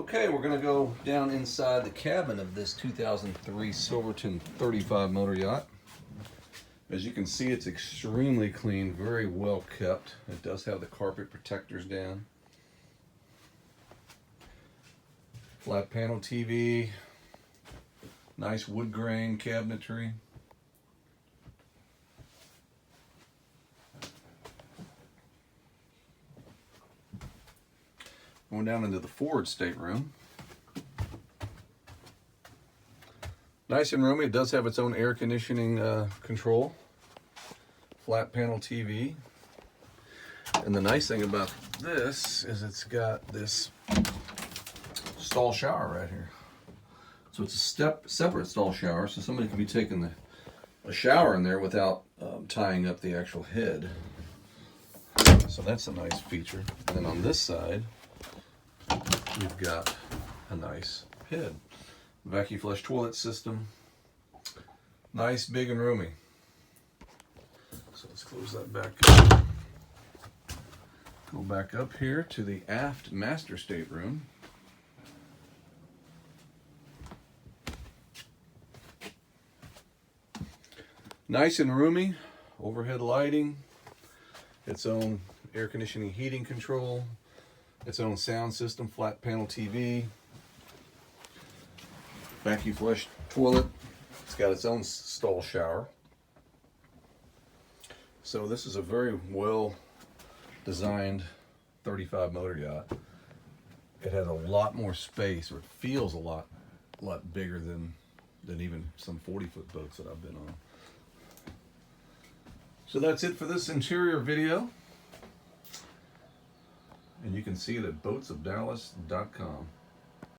Okay, we're going to go down inside the cabin of this 2003 Silverton 35 motor yacht. As you can see, it's extremely clean, very well kept. It does have the carpet protectors down. Flat panel TV, nice wood grain cabinetry. Going down into the forward stateroom. Nice and roomy. It does have its own air conditioning control. Flat panel TV. And the nice thing about this is it's got this stall shower right here. So it's a separate stall shower, so somebody can be taking a shower in there without tying up the actual head. So that's a nice feature. And then on this side, we've got a nice head. Vacuum flush toilet system. Nice, big, and roomy. So let's close that back up. Go back up here to the aft master stateroom. Nice and roomy. Overhead lighting. Its own air conditioning heating control. Its own sound system, flat panel TV, vacuum flush toilet. It's got its own stall shower. So this is a very well designed 35 motor yacht. It has a lot more space, or it feels a lot bigger than even some 40-foot boats that I've been on. So that's it for this interior video. And you can see it at boatsofdallas.com.